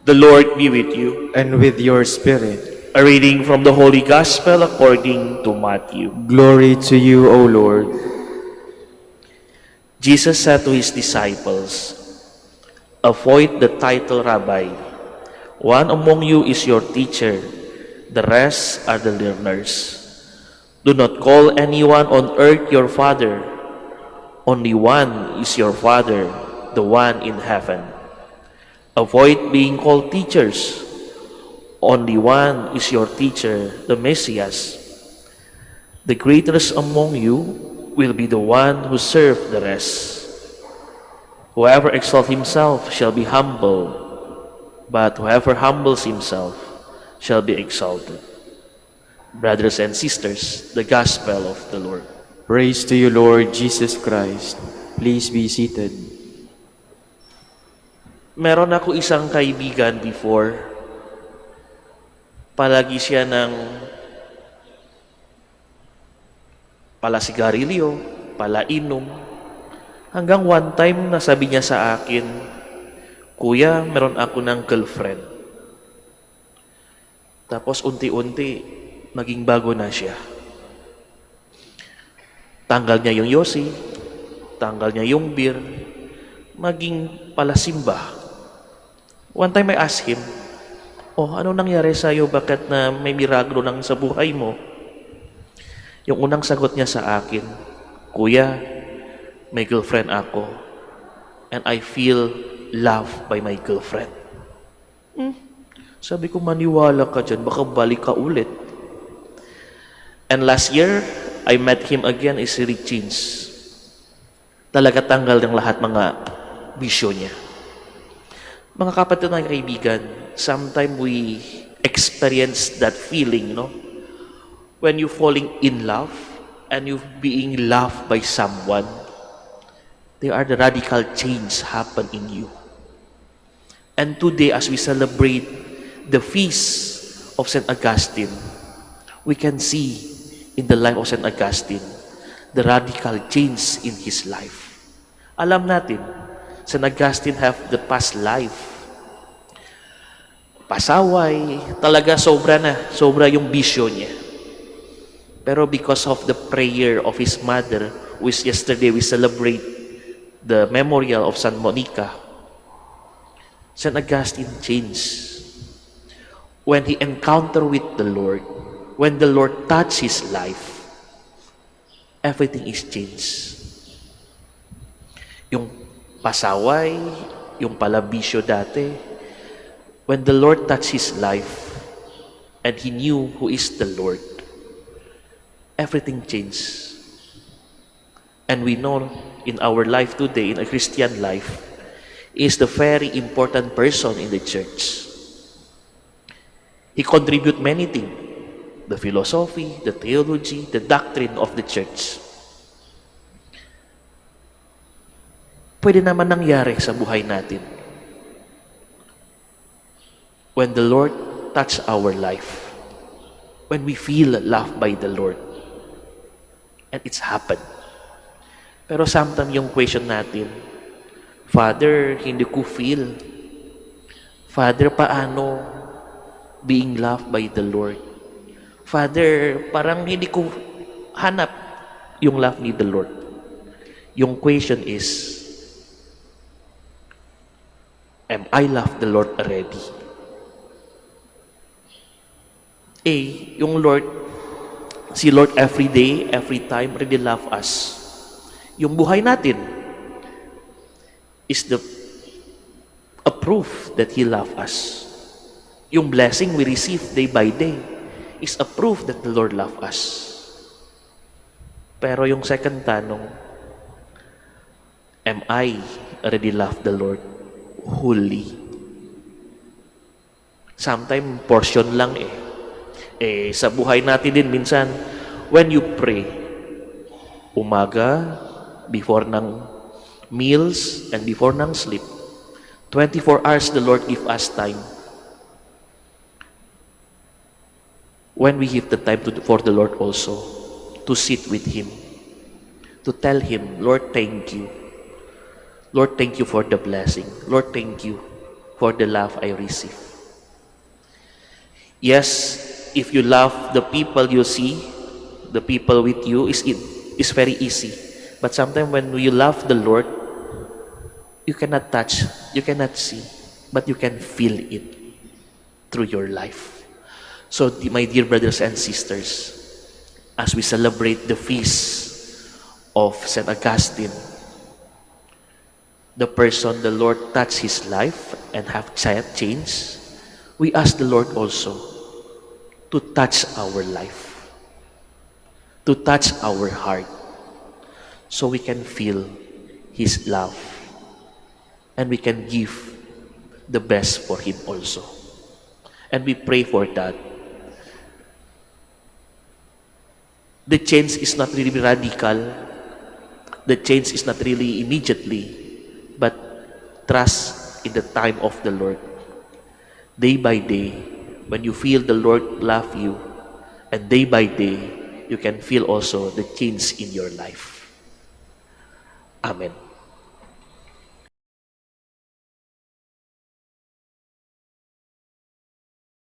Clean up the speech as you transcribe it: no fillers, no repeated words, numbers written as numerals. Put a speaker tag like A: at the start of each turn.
A: The Lord be with you.
B: and with your spirit.
A: A reading from the Holy Gospel according to Matthew.
B: Glory to you, O Lord.
A: Jesus said to his disciples, "Avoid the title Rabbi. One among you is your teacher, the rest are the learners. Do not call anyone on earth your father. Only one is your Father, the one in heaven. Avoid being called teachers. Only one is your teacher, the Messias. The greatest among you will be the one who serves the rest. Whoever exalts himself shall be humbled, but whoever humbles himself shall be exalted." Brothers and sisters, the Gospel of the Lord.
B: Praise to you, Lord Jesus Christ. Please be seated.
A: Meron ako isang kaibigan before. Palagi siya ng palasigarilyo, palainom. Hanggang one time nasabi niya sa akin, "Kuya, meron ako ng girlfriend." Tapos unti-unti, naging bago na siya. Tanggal niya yung yosi, tanggal niya yung beer, maging palasimba. One time I asked him, "Oh, ano nangyari sa'yo? Bakit na may miragro lang sa buhay mo?" Yung unang sagot niya sa akin, "Kuya, may girlfriend ako and I feel loved by my girlfriend." Sabi ko, maniwala ka dyan, baka balik ka ulit. And last year, I met him again, is really changed. Talaga tanggal ng lahat mga bisyo niya. Mga kapatid na kaibigan, sometimes we experience that feeling, no? When you falling in love and you being loved by someone, there are the radical change happen in you. And today, as we celebrate the feast of St. Augustine, we can see in the life of St. Augustine the radical change in his life. Alam natin, St. Augustine have the past life. Pasaway, talaga sobra yung bisyo niya. Pero because of the prayer of his mother, which yesterday we celebrate the memorial of San Monica, St. Augustine changed. When he encountered with the Lord, when the Lord touched his life, everything is changed. Yung pasaway, yung palabisyo dati, when the Lord touched his life and he knew who is the Lord, everything changed. And we know in our life today, in a Christian life, is the very important person in the church. He contribute many things, the philosophy, the theology, the doctrine of the church. Pwede naman nangyari sa buhay natin. When the Lord touch our life, when we feel loved by the Lord, and it's happened. Pero sometimes yung question natin, "Father, hindi ko feel. Father, paano being loved by the Lord? Father, parang hindi ko hanap yung love ni the Lord." Yung question is, am I love the Lord already? Yung Lord, si Lord every day, every time, really love us. Yung buhay natin is a proof that He love us. Yung blessing we receive day by day is a proof that the Lord love us. Pero yung second tanong, am I already love the Lord wholly? Sometimes portion lang sa buhay natin din minsan, when you pray, umaga, before ng meals, and before ng sleep, 24 hours the Lord give us time. When we give the time for the Lord also, to sit with Him, to tell Him, "Lord, thank you. Lord, thank you for the blessing. Lord, thank you for the love I receive. Yes, if you love the people you see, the people with you, is very easy. But sometimes when you love the Lord, you cannot touch, you cannot see, but you can feel it through your life. So, my dear brothers and sisters, as we celebrate the feast of St. Augustine, the person the Lord touched his life and have changed, we ask the Lord also to touch our life, to touch our heart, so we can feel His love and we can give the best for Him also. And we pray for that. The change is not really radical, the change is not really immediately, but trust in the time of the Lord. Day by day, when you feel the Lord love you, and day by day, you can feel also the change in your life. Amen.